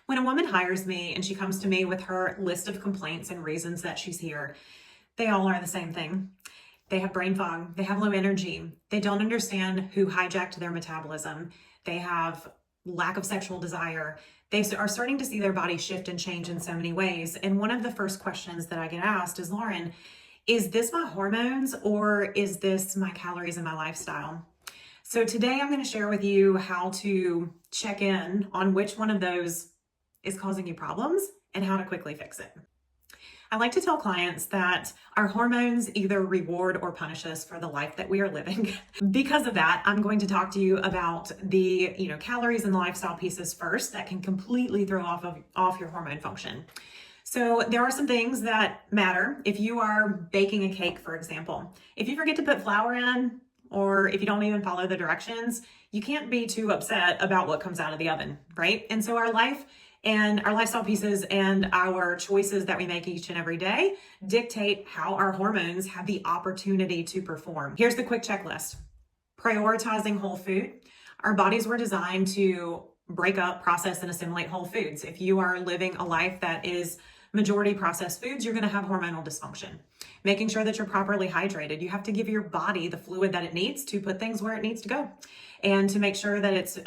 When a woman hires me and she comes to me with her list of complaints and reasons that she's here, they all are the same thing. They have brain fog, they have low energy, they don't understand who hijacked their metabolism, they have lack of sexual desire, they are starting to see their body shift and change in so many ways. And one of the first questions that I get asked is, Lauren, is this my hormones or is this my calories and my lifestyle? So today I'm going to share with you how to check in on which one of those is causing you problems and how to quickly fix it. I like to tell clients that our hormones either reward or punish us for the life that we are living. Because of that, I'm going to talk to you about the calories and the lifestyle pieces first that can completely throw off your hormone function. So there are some things that matter. If you are baking a cake, for example, if you forget to put flour in, or if you don't even follow the directions, you can't be too upset about what comes out of the oven, right? And so our life and our lifestyle pieces and our choices that we make each and every day dictate how our hormones have the opportunity to perform. Here's the quick checklist. Prioritizing whole food. Our bodies were designed to break up, process, and assimilate whole foods. If you are living a life that is majority processed foods, you're going to have hormonal dysfunction. Making sure that you're properly hydrated. You have to give your body the fluid that it needs to put things where it needs to go, and to make sure that it's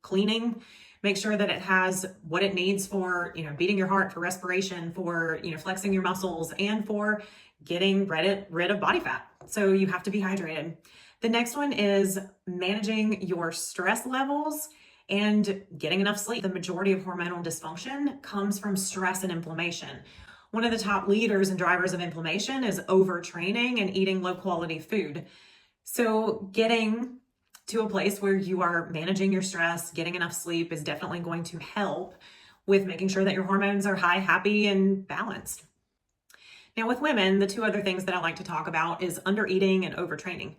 cleaning. Make sure that it has what it needs for, beating your heart, for respiration, for, flexing your muscles, and for getting rid of body fat. So you have to be hydrated. The next one is managing your stress levels and getting enough sleep. The majority of hormonal dysfunction comes from stress and inflammation. One of the top leaders and drivers of inflammation is overtraining and eating low quality food. So getting to a place where you are managing your stress, getting enough sleep is definitely going to help with making sure that your hormones are high, happy, and balanced. Now with women, the two other things that I like to talk about is undereating and overtraining.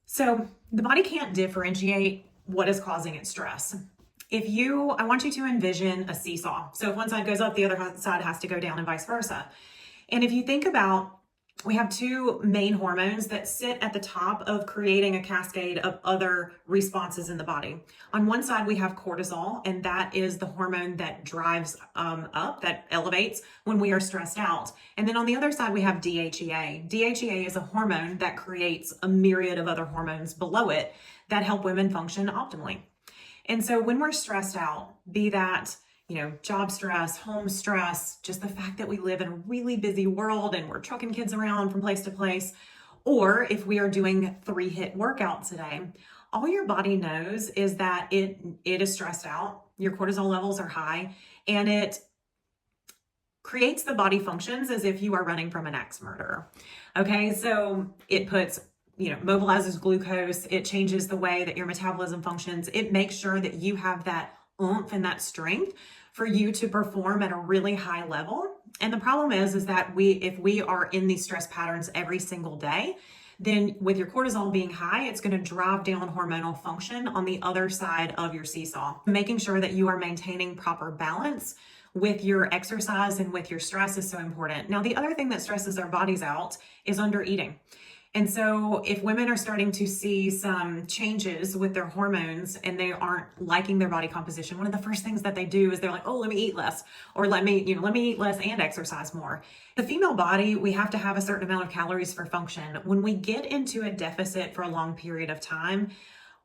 So the body can't differentiate what is causing its stress. I want you to envision a seesaw. So if one side goes up, the other side has to go down and vice versa. And if you think about, we have two main hormones that sit at the top of creating a cascade of other responses in the body. On one side, we have cortisol, and that is the hormone that drives up, that elevates when we are stressed out. And then on the other side, we have DHEA. DHEA is a hormone that creates a myriad of other hormones below it that help women function optimally. And so when we're stressed out, be that job stress, home stress, just the fact that we live in a really busy world and we're trucking kids around from place to place, or if we are doing 3 HIIT workouts a day, all your body knows is that it is stressed out, your cortisol levels are high, and it creates the body functions as if you are running from an axe murderer. Okay, so it puts mobilizes glucose, it changes the way that your metabolism functions, it makes sure that you have that oomph and that strength for you to perform at a really high level. And the problem is that if we are in these stress patterns every single day, then with your cortisol being high, it's going to drive down hormonal function on the other side of your seesaw. Making sure that you are maintaining proper balance with your exercise and with your stress is so important. Now, the other thing that stresses our bodies out is undereating. And so if women are starting to see some changes with their hormones and they aren't liking their body composition, one of the first things that they do is they're like, oh, let me eat less, or let me eat less and exercise more. The female body, we have to have a certain amount of calories for function. When we get into a deficit for a long period of time,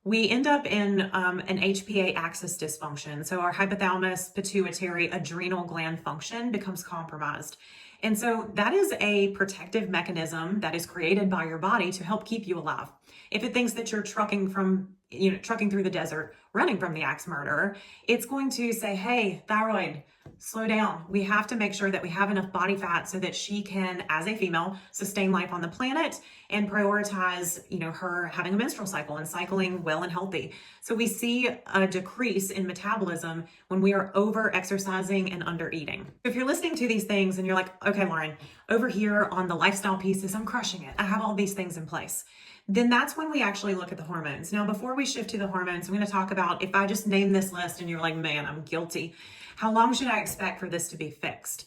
we end up in an HPA axis dysfunction. So our hypothalamus, pituitary, adrenal gland function becomes compromised. And so that is a protective mechanism that is created by your body to help keep you alive. If it thinks that you're trucking through the desert, running from the axe murderer, it's going to say, hey, thyroid, slow down. We have to make sure that we have enough body fat so that she can, as a female, sustain life on the planet and prioritize, her having a menstrual cycle and cycling well and healthy. So we see a decrease in metabolism when we are over exercising and under eating. If you're listening to these things and you're like, okay, Lauren, over here on the lifestyle pieces, I'm crushing it. I have all these things in place. Then that's when we actually look at the hormones. Now, before we shift to the hormones, I'm going to talk about, if I just name this list and you're like, man, I'm guilty, how long should I expect for this to be fixed?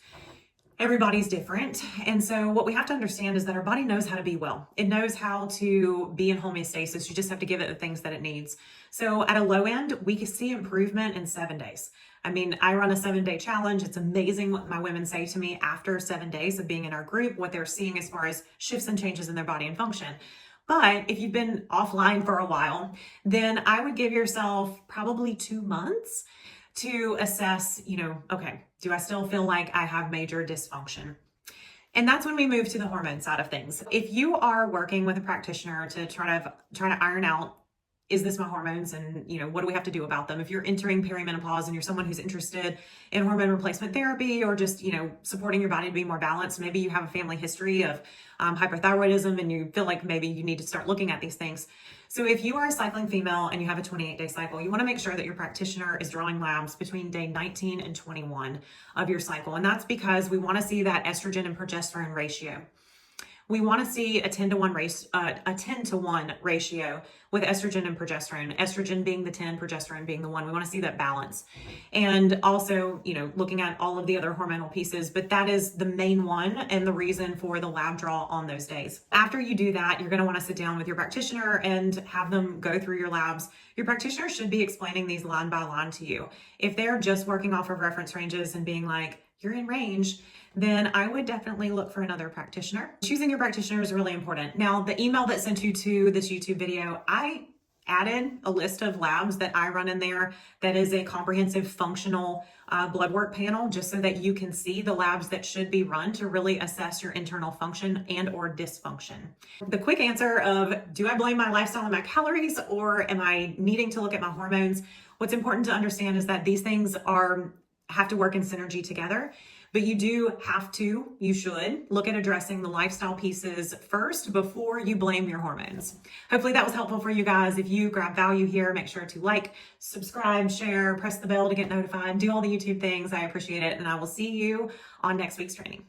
Everybody's different. And so what we have to understand is that our body knows how to be well. It knows how to be in homeostasis. You just have to give it the things that it needs. So at a low end, we can see improvement in 7 days. I mean, I run a 7-day challenge. It's amazing what my women say to me after 7 days of being in our group, what they're seeing as far as shifts and changes in their body and function. But if you've been offline for a while, then I would give yourself probably 2 months to assess, okay, do I still feel like I have major dysfunction? And that's when we move to the hormone side of things. If you are working with a practitioner to try to iron out, is this my hormones, and what do we have to do about them? If you're entering perimenopause and you're someone who's interested in hormone replacement therapy, or just supporting your body to be more balanced, maybe you have a family history of hyperthyroidism and you feel like maybe you need to start looking at these things. So if you are a cycling female and you have a 28-day cycle, you want to make sure that your practitioner is drawing labs between day 19 and 21 of your cycle. And that's because we want to see that estrogen and progesterone ratio. We want to see a 10 to 1 ratio with estrogen and progesterone. Estrogen being the 10, progesterone being the 1. We want to see that balance. And also, looking at all of the other hormonal pieces, but that is the main one and the reason for the lab draw on those days. After you do that, you're going to want to sit down with your practitioner and have them go through your labs. Your practitioner should be explaining these line by line to you. If they're just working off of reference ranges and being like, you're in range, then I would definitely look for another practitioner. Choosing your practitioner is really important. Now, the email that sent you to this YouTube video, I added a list of labs that I run in there that is a comprehensive functional blood work panel, just so that you can see the labs that should be run to really assess your internal function and or dysfunction. The quick answer of, do I blame my lifestyle and my calories, or am I needing to look at my hormones? What's important to understand is that these things have to work in synergy together. But you should look at addressing the lifestyle pieces first before you blame your hormones. Hopefully that was helpful for you guys. If you grab value here, make sure to like, subscribe, share, press the bell to get notified, do all the YouTube things. I appreciate it. And I will see you on next week's training.